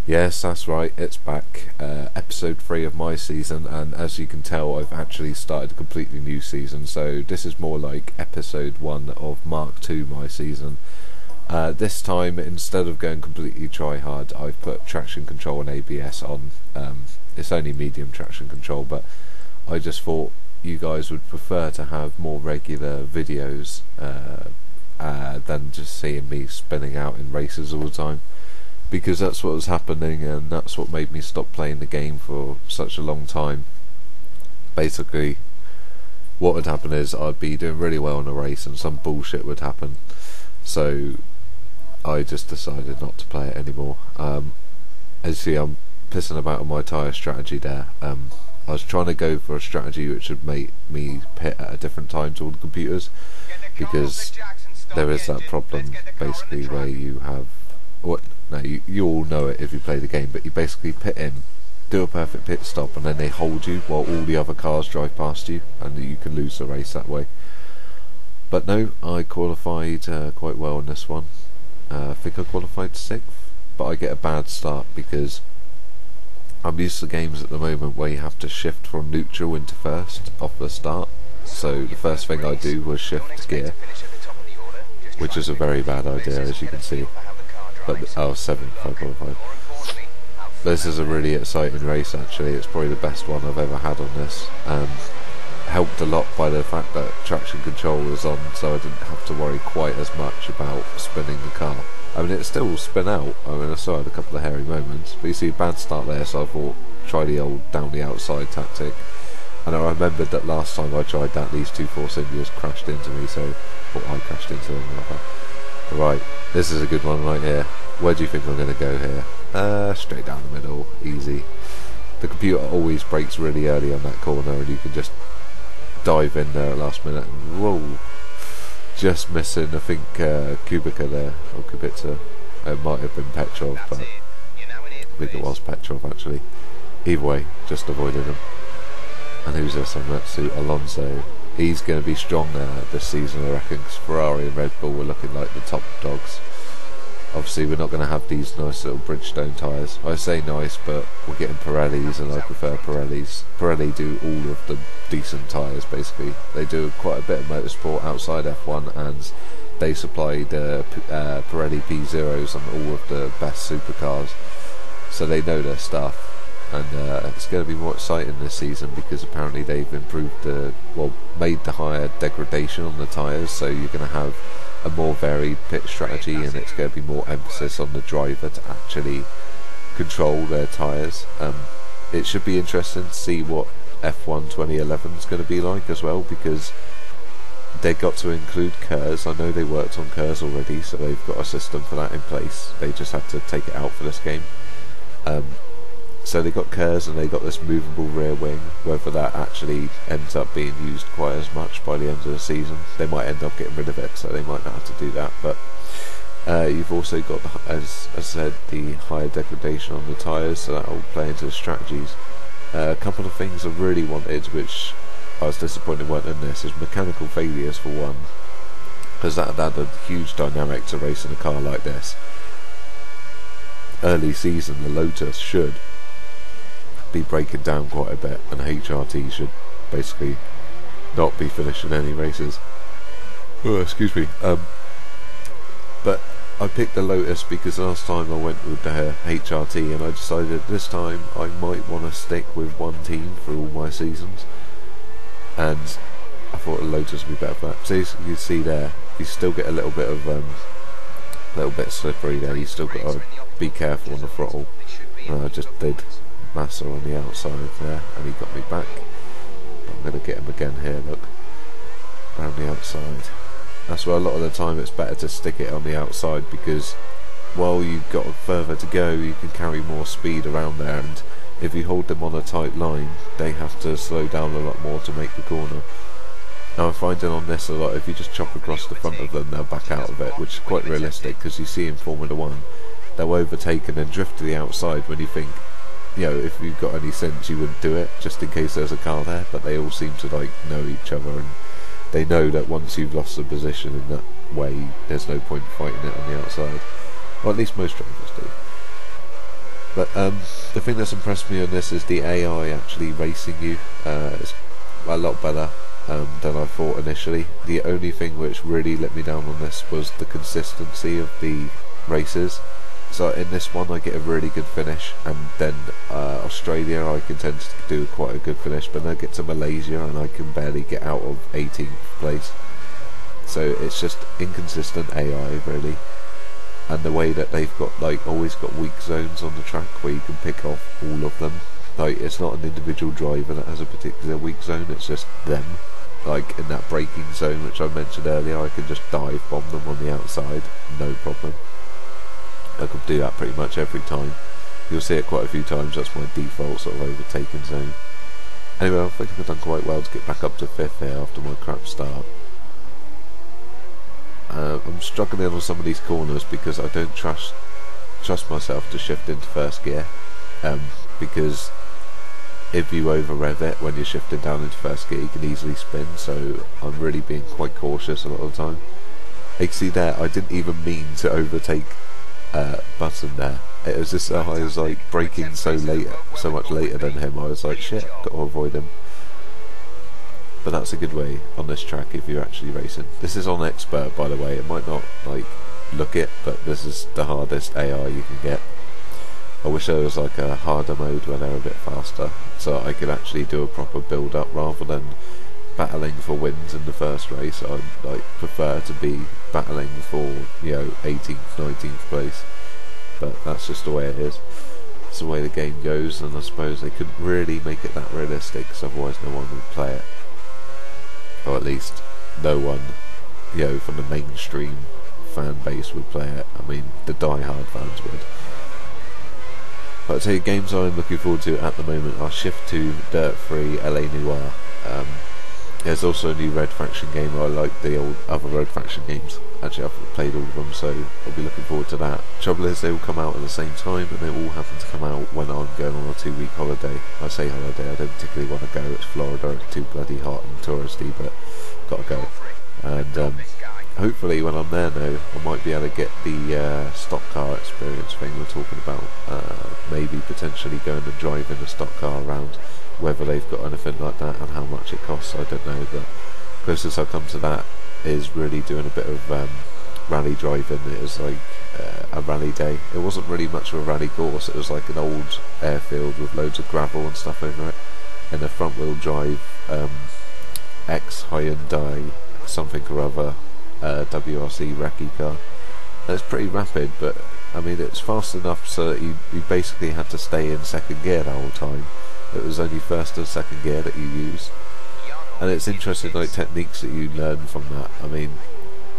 Yes, that's right, it's back. Episode 3 of my season, and as you can tell, I've actually started a completely new season, so this is more like episode 1 of Mark 2 my season. This time, instead of going completely try hard, I've put traction control and ABS on. It's only medium traction control, but I just thought you guys would prefer to have more regular videos than just seeing me spinning out in races all the time. Because that's what was happening, and that's what made me stop playing the game for such a long time. Basically, what would happen is I'd be doing really well in a race and some bullshit would happen, so I just decided not to play it anymore. As you see, I'm pissing about on my tyre strategy there. I was trying to go for a strategy which would make me pit at a different time to all the computers, because there is that problem basically where you have no, you all know it if you play the game, but you basically pit in, do a perfect pit stop, and then they hold you while all the other cars drive past you, and you can lose the race that way. But no, I qualified quite well in this one. I think I qualified 6th, but I get a bad start because I'm used to games at the moment where you have to shift from neutral into first off the start. So the first thing I do was shift gear, which is a very bad idea, as you can see. But 7th I qualified. This is a really exciting race actually. It's probably the best one I've ever had on this. Helped a lot by the fact that traction control was on, so I didn't have to worry quite as much about spinning the car. I mean, it still will spin out. I mean, I still had a couple of hairy moments, but you see a bad start there, so I thought try the old down the outside tactic. And I remembered that last time I tried that, these two Force Indias crashed into me, so I thought I crashed into them. Right, this is a good one right here. Where do you think I'm going to go here? Straight down the middle, easy. The computer always brakes really early on that corner, and you can just dive in there at last minute and whoa, just missing, I think, Kubica there, or Kubica. It might have been Petrov, but I think it was Petrov actually. Either way, just avoided him. And who's this on that suit? Alonso. He's going to be strong this season, I reckon, because Ferrari and Red Bull were looking like the top dogs. Obviously, we're not going to have these nice little Bridgestone tyres. I say nice, but we're getting Pirellis, and I prefer Pirellis. Pirelli do all of the decent tyres, basically. They do quite a bit of motorsport outside F1, and they supply the Pirelli P0s on all of the best supercars. So they know their stuff. And it's going to be more exciting this season because apparently they've improved made the higher degradation on the tyres, so you're going to have a more varied pit strategy, and it's going to be more emphasis on the driver to actually control their tyres. It should be interesting to see what F1 2011 is going to be like as well, because they got to include KERS. I know they worked on KERS already, so they've got a system for that in place. They just had to take it out for this game. So they got KERS and they got this movable rear wing. Whether that actually ends up being used quite as much by the end of the season, they might end up getting rid of it, so they might not have to do that. But you've also got, as I said, the higher degradation on the tyres, so that will play into the strategies. A couple of things I really wanted, which I was disappointed weren't in this, is mechanical failures for one, because that had a huge dynamic to racing a car like this. Early season, the Lotus should be breaking down quite a bit, and HRT should basically not be finishing any races. Oh, excuse me. But I picked the Lotus because last time I went with the HRT, and I decided this time I might want to stick with one team for all my seasons, and I thought the Lotus would be better for that. So you can see there, you still get a little bit slippery there. You still got to be careful on the throttle. I just did Massa on the outside there, and he got me back. I'm going to get him again here, look, around the outside. That's why a lot of the time it's better to stick it on the outside, because while you've got further to go, you can carry more speed around there, and if you hold them on a tight line, they have to slow down a lot more to make the corner. Now I'm finding on this a lot, if you just chop across the front of them, they'll back out of it, which is quite realistic, because you see in Formula 1, they'll overtake and then drift to the outside when you think, you know, if you've got any sense you wouldn't do it, just in case there's a car there, but they all seem to like know each other, and they know that once you've lost the position in that way, there's no point fighting it on the outside. Or at least most drivers do. But the thing that's impressed me on this is the AI actually racing you. It's a lot better than I thought initially. The only thing which really let me down on this was the consistency of the races. So in this one I get a really good finish, and then Australia I can tend to do quite a good finish, but then I get to Malaysia and I can barely get out of 18th place. So it's just inconsistent AI really, and the way that they've got always got weak zones on the track where you can pick off all of them. Like, it's not an individual driver that has a particular weak zone, it's just them. Like in that braking zone which I mentioned earlier, I can just dive bomb them on the outside, no problem. I could do that pretty much every time. You'll see it quite a few times. That's my default sort of overtaken zone. Anyway, I think I've done quite well to get back up to 5th here after my crap start. I'm struggling on some of these corners because I don't trust myself to shift into first gear, because if you over rev it when you're shifting down into first gear, you can easily spin. So I'm really being quite cautious a lot of the time. You can see there, I didn't even mean to overtake Button there. It was just I was like braking so much later than him. I was like, shit, got to avoid him. But that's a good way on this track if you're actually racing. This is on expert, by the way. It might not like look it, but this is the hardest AI you can get. I wish there was like a harder mode where they're a bit faster, so I could actually do a proper build up rather than battling for wins in the first race. I'd like prefer to be battling for 18th, 19th place, but that's just the way it is. It's the way the game goes, and I suppose they couldn't really make it that realistic, because otherwise no one would play it, or at least no one from the mainstream fan base would play it. I mean, the die-hard fans would. But I'll tell you, games I'm looking forward to at the moment are Shift 2, Dirt 3, LA Noire. There's also a new Red Faction game. I like the old other Red Faction games. Actually, I've played all of them, so I'll be looking forward to that. Trouble is, they all come out at the same time, and they all happen to come out when I'm going on a 2-week holiday. I say holiday, I don't particularly want to go. It's Florida, it's too bloody hot and touristy, but gotta go. And hopefully when I'm there now, I might be able to get the stock car experience thing we're talking about. Maybe potentially going and driving a stock car around. Whether they've got anything like that and how much it costs, I don't know. The closest I've come to that is really doing a bit of rally driving. It was like a rally day. It wasn't really much of a rally course. It was like an old airfield with loads of gravel and stuff over it, and a front wheel drive X Hyundai something or other WRC recce car. And it's pretty rapid, but I mean it's fast enough so that you basically had to stay in second gear the whole time. It was only first and second gear that you use, and it's interesting like techniques that you learn from that. I mean,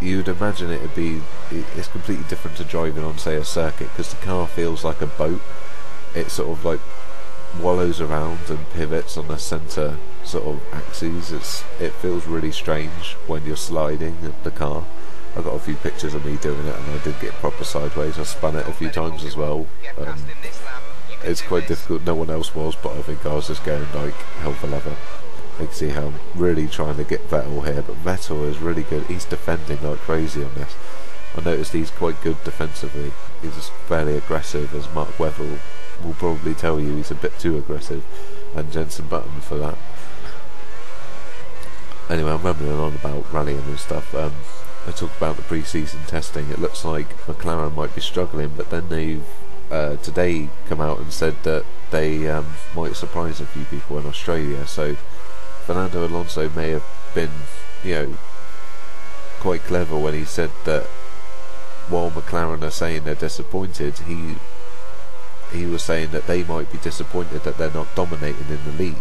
you'd imagine it's completely different to driving on, say, a circuit, because the car feels like a boat. It sort of like wallows around and pivots on the centre sort of axes. It feels really strange when you're sliding the car. I got a few pictures of me doing it, and I did get proper sideways. I spun it a few times as well. It's quite difficult. No one else was, but I think I was just going like hell for leather. You can see how I'm really trying to get Vettel here, but Vettel is really good. He's defending like crazy on this. I noticed he's quite good defensively. He's just fairly aggressive, as Mark Webber will probably tell you. He's a bit too aggressive, and Jensen Button for that. Anyway, I'm rambling on about rallying and stuff. I talked about the pre-season testing. It looks like McLaren might be struggling, but then they've today come out and said that they might surprise a few people in Australia. So Fernando Alonso may have been, quite clever when he said that while McLaren are saying they're disappointed, he was saying that they might be disappointed that they're not dominating in the lead.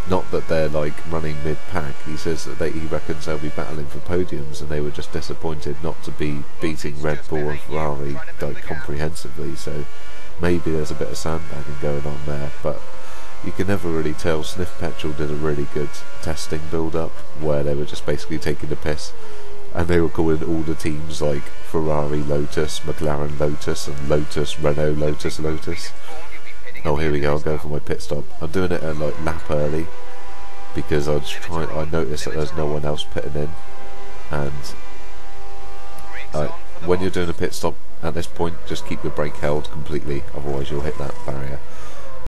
Not that they're like running mid-pack. He says that he reckons they'll be battling for podiums, and they were just disappointed not to be beating Red Bull and Ferrari like comprehensively. So maybe there's a bit of sandbagging going on there, but you can never really tell. Sniff Petrol did a really good testing build-up where they were just basically taking the piss, and they were calling all the teams like Ferrari Lotus, McLaren Lotus, and Lotus Renault Lotus. Oh, here we go. I'll go for my pit stop. I'm doing it at like lap early because I noticed that there's no one else pitting in, and when you're doing a pit stop at this point, just keep your brake held completely, otherwise you'll hit that barrier.